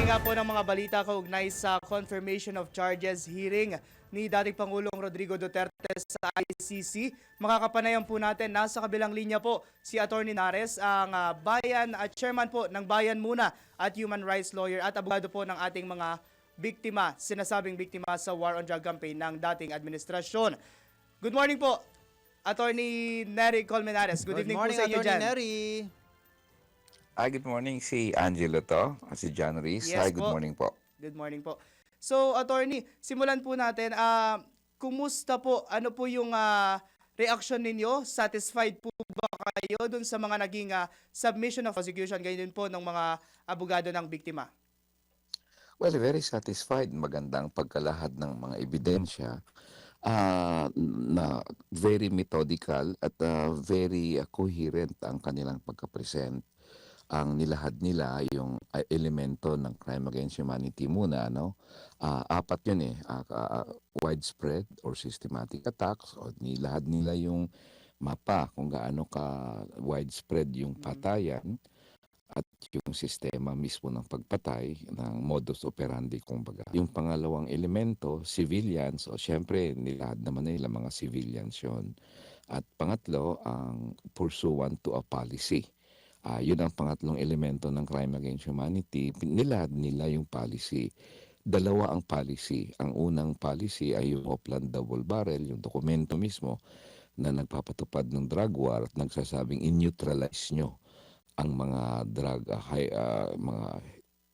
nga po ng mga balita kaugnay sa confirmation of charges hearing ni dating Pangulong Rodrigo Duterte sa ICC. Makakapanayan po natin, nasa kabilang linya po si Atty. Nares, ang chairman po ng Bayan Muna at human rights lawyer at abogado po ng ating mga biktima, sinasabing biktima sa war on drug campaign ng dating administrasyon. Good morning po, Atty. Nery Colmenares. Good evening morning, po sa inyo Atty. dyan. Nery. Good morning, si Angelo to, si John Reese. Yes Good po. morning po. Good morning po. So, attorney, simulan po natin. Kumusta po? Ano po yung reaction ninyo? Satisfied po ba kayo dun sa mga naging submission of prosecution, ganyan din po ng mga abogado ng biktima? Well, very satisfied. Magandang pagkalahad ng mga ebidensya na very methodical at very coherent ang kanilang pagka-present. Ang nilahad nila yung elemento ng crime against humanity muna, no? Apat yun widespread or systematic attacks, o nilahad nila yung mapa kung gaano ka widespread yung patayan at yung sistema mismo ng pagpatay ng modus operandi kumbaga. Yung pangalawang elemento, civilians, o syempre nilahad naman nila mga civilians yun. At pangatlo, ang pursuant to a policy. Yun ang pangatlong elemento ng crime against humanity. Nilahad nila yung policy. Dalawa ang policy. Ang unang policy ay yung Opland Double Barrel, yung dokumento mismo na nagpapatupad ng drug war at nagsasabing in-neutralize nyo ang mga drug, mga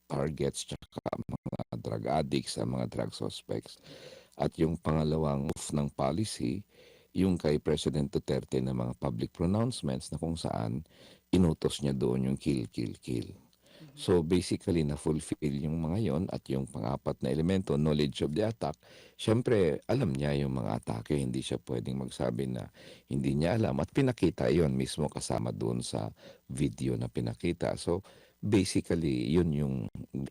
targets tsaka mga drug addicts, ang mga drug suspects. At yung pangalawang move ng policy, yung kay President Duterte na mga public pronouncements na kung saan inutos niya doon yung kill, kill, kill. So basically na-fulfill yung mga yon at yung pang-apat na elemento, knowledge of the attack. Siyempre, alam niya yung mga atake, hindi siya pwedeng magsabi na hindi niya alam at pinakita yon mismo kasama doon sa video na pinakita. So basically, yun yung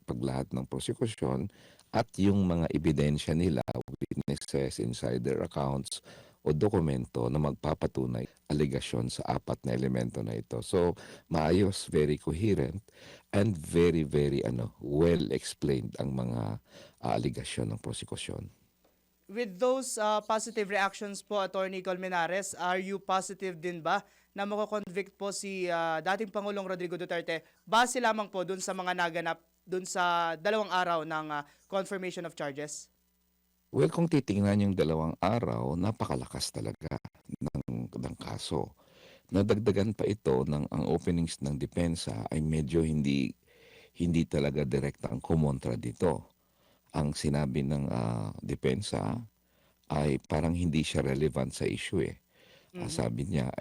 paglahat ng prosekusyon at yung mga ebidensya nila, witnesses, insider accounts, o dokumento na magpapatunay aligasyon sa apat na elemento na ito. So, maayos, very coherent, and very, very well explained ang mga aligasyon ng prosekusyon. With those positive reactions po, Atty. Colmenares, are you positive din ba na mako-convict po si dating Pangulong Rodrigo Duterte base lamang po dun sa mga naganap dun sa 2 araw ng confirmation of charges? Well, kung titingnan yung 2 araw, napakalakas talaga ng kaso. Nadagdagan pa ito ng ang openings ng depensa ay medyo hindi talaga direkta ang kumontra dito. Ang sinabi ng depensa ay parang hindi siya relevant sa issue eh. Sabi niya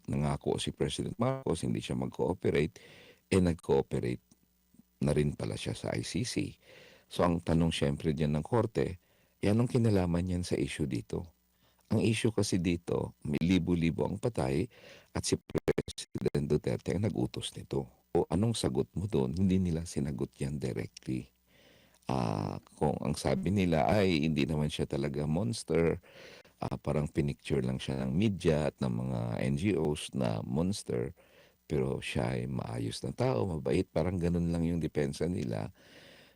nangako si President Marcos hindi siya mag-cooperate, nag-cooperate na rin pala siya sa ICC. So ang tanong syempre diyan ng korte, anong kinalaman niyan sa issue dito? Ang issue kasi dito, may libo-libo ang patay at si President Duterte ang nag-utos nito. O anong sagot mo doon? Hindi nila sinagot yan directly. Kung ang sabi nila ay hindi naman siya talaga monster, parang pinicture lang siya ng media at ng mga NGOs na monster, pero siya ay maayos na tao, mabait, parang ganun lang yung depensa nila,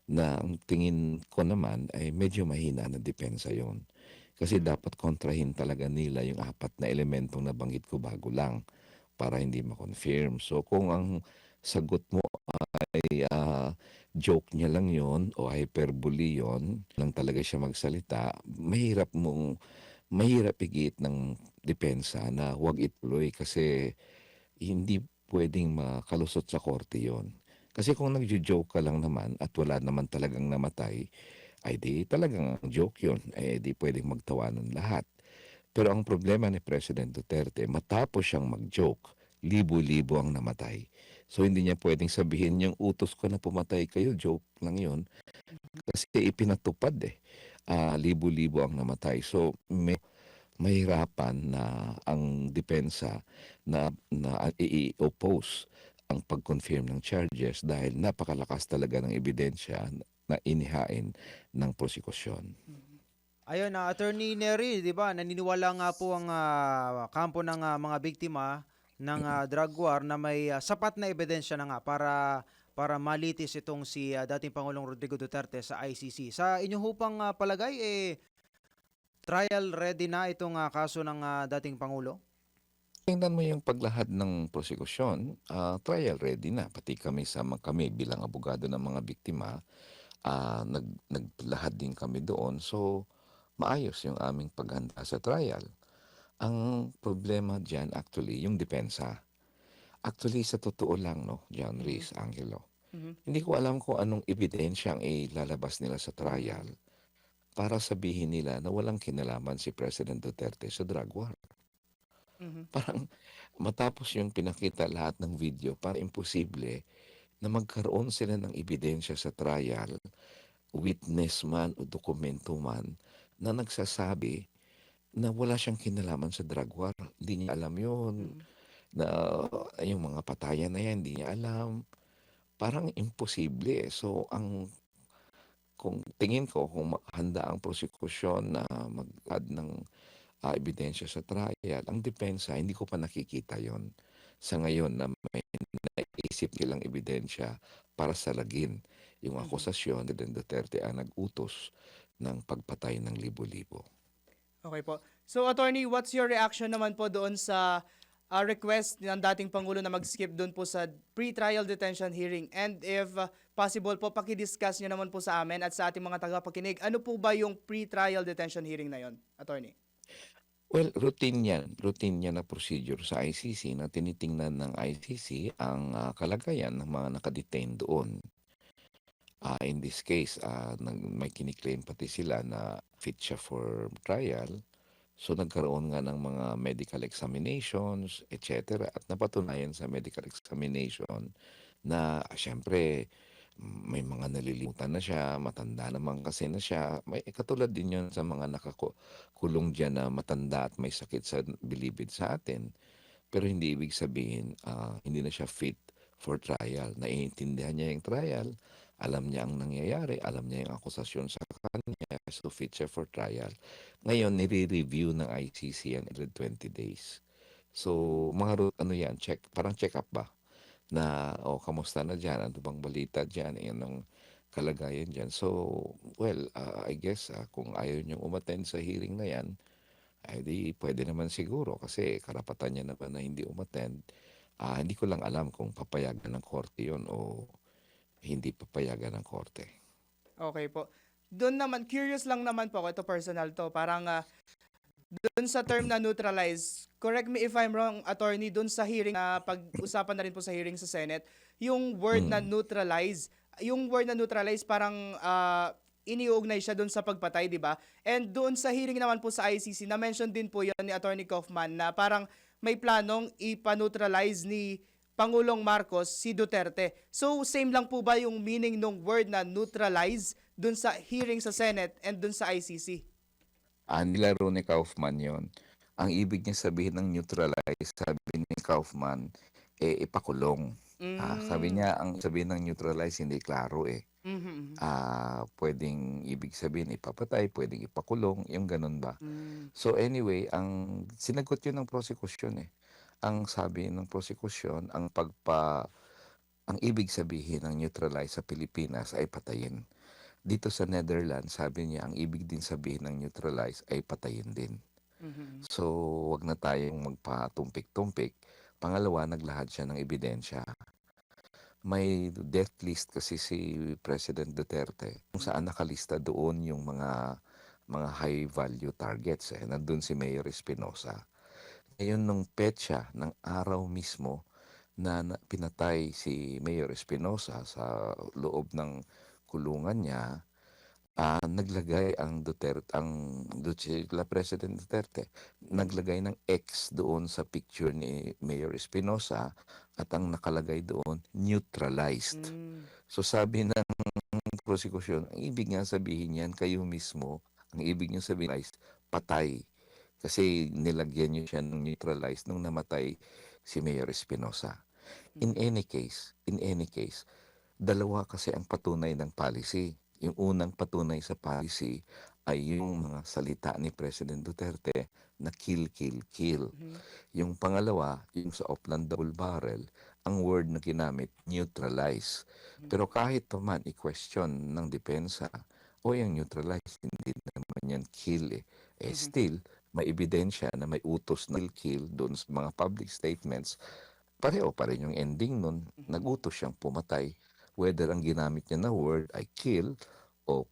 na ang tingin ko naman ay medyo mahina na depensa yon. Kasi dapat kontrahin talaga nila yung apat na elementong nabanggit ko bago lang para hindi ma-confirm. So kung ang sagot mo ay joke niya lang yon o hyperbole yon, lang talaga siya magsalita, mahirap higit ng depensa na huwag ituloy kasi hindi pwedeng makalusot sa korte yon. Kasi kung nagjo-joke ka lang naman at wala naman talagang namatay, ay di talagang joke yun. Di pwedeng magtawanan lahat. Pero ang problema ni President Duterte, matapos siyang mag-joke, libo-libo ang namatay. So hindi niya pwedeng sabihin yung utos ko na pumatay kayo, joke lang yun. Kasi ipinatupad libo-libo ang namatay. So mahirapan na ang depensa na i-oppose ang pag-confirm ng charges dahil napakalakas talaga ng ebidensya na inihain ng prosekusyon. Ayun, Attorney Nery, di ba? Naniniwala nga po ang kampo ng mga biktima ng drug war na may sapat na ebidensya na nga para para malitis itong si dating Pangulong Rodrigo Duterte sa ICC. Sa inyong hupang palagay, trial ready na itong kaso ng dating Pangulo? Tingnan mo yung paglahad ng prosekusyon, trial ready na. Pati kami bilang abogado ng mga biktima, naglahad din kami doon. So, maayos yung aming paghanda sa trial. Ang problema diyan actually, yung depensa. Actually, sa totoo lang, no, John Mhm. Reese, Angelo, Mhm. hindi ko alam kung anong ebidensya ang ilalabas nila sa trial para sabihin nila na walang kinalaman si President Duterte sa drug war. Mhm. Parang matapos yung pinakita lahat ng video, parang imposible na magkaroon sila ng ebidensya sa trial, witness man o dokumento man, na nagsasabi na wala siyang kinalaman sa drug war. Hindi niya alam yun, Mhm. na yung mga patayan na yan, hindi niya alam. Parang imposible. So, kung tingin ko, kung handa ang prosekusyon na mag-add ng ebidensya sa trial, ang depensa, hindi ko pa nakikita yon sa ngayon na may naisip nilang ebidensya para salagin yung Mhm. akusasyon ni Duterte ang nag-utos ng pagpatay ng libo-libo. Okay po. So, attorney, what's your reaction naman po doon sa request ng dating Pangulo na mag-skip doon po sa pre-trial detention hearing? And if possible po, pakidiscuss nyo naman po sa amin at sa ating mga tagapakinig, ano po ba yung pre-trial detention hearing na yon, attorney? Well, routine yan na procedure sa ICC na tinitingnan ng ICC ang kalagayan ng mga nakadetain doon. In this case, may kiniklaim pati sila na fit siya for trial. So nagkaroon nga ng mga medical examinations, etc. At napatunayan sa medical examination na siyempre may mga nalilimutan na siya, matanda naman kasi na siya. May katulad din yun sa mga nakakulong dyan na matanda at may sakit sa bilibid sa atin. Pero hindi ibig sabihin hindi na siya fit for trial. Naiintindihan niya yung trial, alam niya ang nangyayari, alam niya yung akusasyon sa kanya, so fit siya for trial. Ngayon, nire-review ng ICC yan every 20 days. So, mga ano yan, parang check-up ba? Na, kamusta na dyan? Ano bang balita dyan? Anong kalagayan dyan? So, well, I guess kung ayaw niyong umattend sa hearing na yan, ay di puwede naman siguro kasi karapatan niya naman na hindi umattend. Hindi ko lang alam kung papayagan ng korte 'yon o hindi papayagan ng korte. Okay po. Doon naman, curious lang naman po ako, ito personal to, parang doon sa term na neutralize, correct me if I'm wrong, attorney, doon sa hearing na pag-usapan na rin po sa hearing sa Senate, Mm. yung word na neutralize parang iniuugnay siya doon sa pagpatay, di ba? And doon sa hearing naman po sa ICC, na-mention din po yon ni Attorney Kaufman na parang may planong ipa-neutralize ni Pangulong Marcos si Duterte. So, same lang po ba yung meaning ng word na neutralize doon sa hearing sa Senate and doon sa ICC? Nilaro ni Kaufman 'yon. Ang ibig niya sabihin ng neutralize, sabi ni Kaufman, ipakulong. Sabi Mm. niya ang sabihin ng neutralize hindi klaro, eh. Mhm. Puwedeng ibig sabihin ipapatay, puwedeng ipakulong, yung gano'n ba. Mm. So anyway, ang sinagot 'yun ng prosekusyon, eh. Ang sabi ng prosekusyon, ang ibig sabihin ng neutralize sa Pilipinas ay patayin. Dito sa Netherlands, sabi niya ang ibig din sabihin ng neutralize ay patayin din. Mhm. So, 'wag na tayong magpatumpik-tumpik. Pangalawa, naglahad siya ng ebidensya. May death list kasi si President Duterte kung saan nakalista doon yung mga high value targets, eh. Nandun si Mayor Espinosa. Ngayon nung petsa ng araw mismo na pinatay si Mayor Espinosa sa loob ng kulungan niya, naglagay la President Duterte, Mhm. naglagay ng X doon sa picture ni Mayor Espinosa at ang nakalagay doon, neutralized. Mm. So sabi ng prosekusyon, ang ibig nga sabihin niyan, kayo mismo, ang ibig niyo sabihin ay patay. Kasi nilagyan niyo siya ng neutralized nung namatay si Mayor Espinosa. Mhm. In any case, dalawa kasi ang patunay ng policy. Yung unang patunay sa policy ay yung mga salita ni President Duterte na kill, kill, kill. Mhm. Yung pangalawa, yung sa Oplan Double Barrel, ang word na ginamit, neutralize. Pero kahit naman i-question ng depensa, o yung neutralize, hindi naman yan kill eh. Still, may ebidensya na may utos na kill doon sa mga public statements, pareho pa rin yung ending nun, nagutos siyang pumatay. Whether ang ginamit niya na word ay kill, o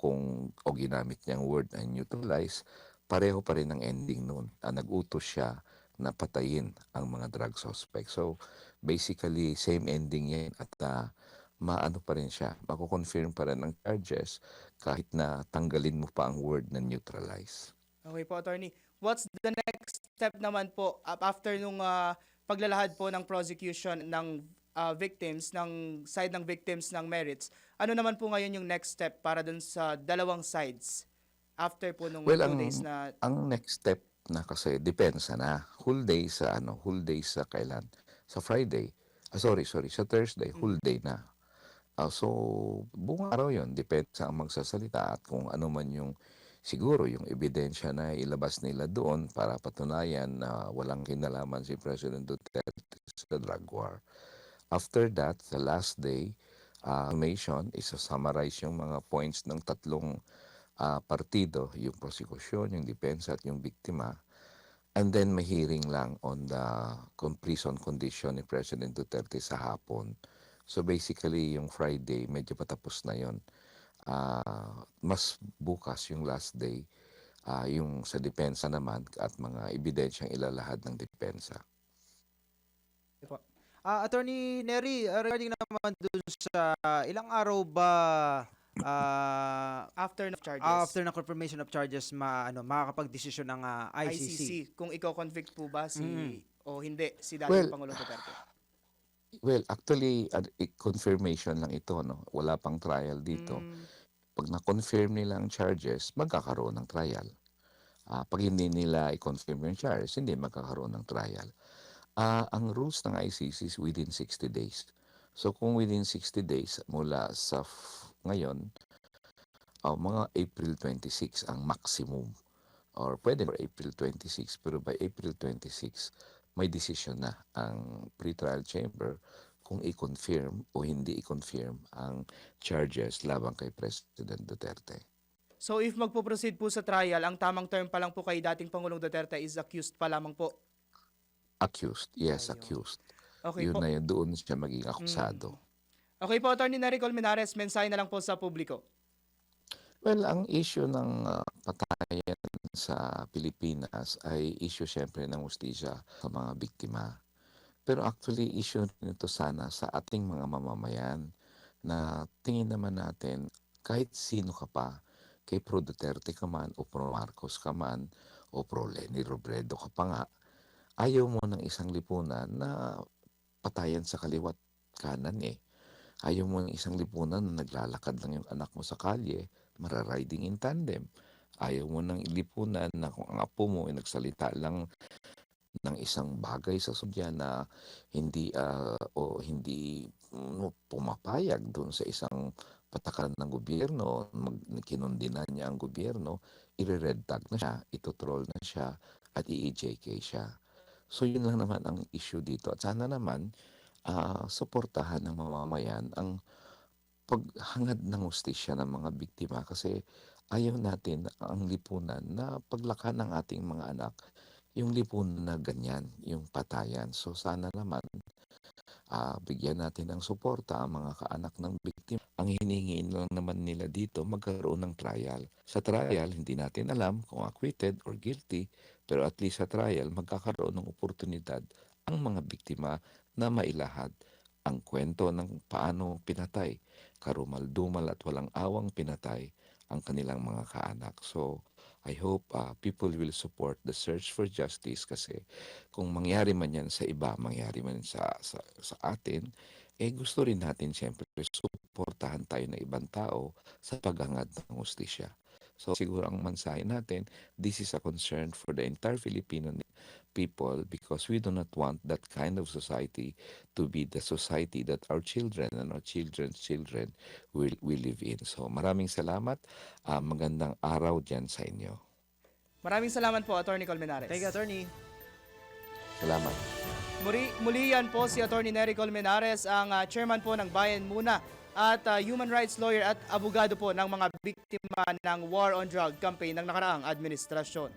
ginamit niyang word ay neutralize, pareho pa rin ang ending nun. Nagutos siya na patayin ang mga drug suspect. So, basically, same ending yan at maano pa rin siya, mako-confirm pa rin ng charges kahit na tanggalin mo pa ang word na neutralize. Okay po, attorney. What's the next step naman po after nung paglalahad po ng prosecution ng victims, ng side ng victims ng merits? Ano naman po ngayon yung next step para dun sa dalawang sides after po nung Well, 2 days na... ang next step na kasi depensa na. Whole day sa kailan? Sa Friday. Sa Thursday, whole day na. So, buong araw yun. Depende sa magsasalita at kung ano man yung siguro yung ebidensya na ilabas nila doon para patunayan na walang kinalaman si President Duterte sa drug war. After that, the last day, summation is to summarize yung mga points ng tatlong partido, yung prosecution, yung depensa at yung biktima. And then may hearing lang on the prison condition ni President Duterte sa hapon. So basically, yung Friday, medyo patapos na yon. Mas bukas yung last day, yung sa depensa naman at mga ebidensyang ilalahad ng depensa. Attorney Neri, regarding naman dun sa ilang araw ba After ng charges. after ng confirmation of charges makakapag-desisyon ng ICC? Kung iko-convict po ba o hindi si dating Well, Pangulong Duterte. Well, actually, confirmation lang ito, no? Wala pang trial dito. Pag na-confirm nila ang charges, magkakaroon ng trial. Pag hindi nila i-confirm yung charges, hindi magkakaroon ng trial. Ang rules ng ICC is within 60 days. So kung within 60 days mula sa ngayon, mga April 26 ang maximum. Or pwede for April 26, pero by April 26, may decision na ang pre-trial chamber kung i-confirm o hindi i-confirm ang charges labang kay President Duterte. So if magpo-proceed po sa trial, ang tamang term pa lang po kay dating Pangulong Duterte is accused pa lamang po. Accused, yes, Ayun. accused. Okay Yun po. na yun, doon siya maging akusado. Okay po, Attorney Nery Colmenares, mensahe na lang po sa publiko. Well, ang issue ng patayan sa Pilipinas ay issue siyempre ng hustisya sa mga biktima. Pero actually, issue nito sana sa ating mga mamamayan na tingin naman natin kahit sino ka pa, kay Pro Duterte ka man o Pro Marcos ka man o Pro Leni Robredo ka pa nga, ayaw mo ng isang lipunan na patayan sa kaliwat kanan eh. Ayaw mo ng isang lipunan na naglalakad lang yung anak mo sa kalye, marariding in tandem. Ayaw mo ng lipunan na kung ang apo mo ay nagsalita lang ng isang bagay sa sudya na hindi pumapayag doon sa isang patakaran ng gobyerno, kinundina niya ang gobyerno, i-red tag na siya, itutroll na siya, at i-EJK siya. So yun lang naman ang issue dito. At sana naman, suportahan ng mamamayan ang paghangad ng hustisya ng mga biktima kasi ayaw natin ang lipunan na paglakan ng ating mga anak, yung lipunan na ganyan, yung patayan. So sana naman, bigyan natin ng suporta ang mga kaanak ng biktima. Ang hinihingi lang naman nila dito, magkaroon ng trial. Sa trial, hindi natin alam kung acquitted or guilty, pero at least sa trial, magkakaroon ng oportunidad ang mga biktima na mailahad ang kwento ng paano pinatay, karumal-dumal at walang awang pinatay ang kanilang mga kaanak. So, I hope people will support the search for justice kasi kung mangyari man yan sa iba, mangyari man sa atin, gusto rin natin siyempre suportahan tayo ng ibang tao sa paghangad ng hustisya. So siguro ang mensahe natin, this is a concern for the entire Filipino people because we do not want that kind of society to be the society that our children and our children's children will live in. So maraming salamat. Magandang araw dyan sa inyo. Maraming salamat po, Attorney Colmenares. Thank you, Attorney. Salamat. Muli yan po si Atty. Nery Colmenares, ang chairman po ng Bayan Muna at human rights lawyer at abogado po ng mga biktima ng War on Drug campaign ng nakaraang administrasyon.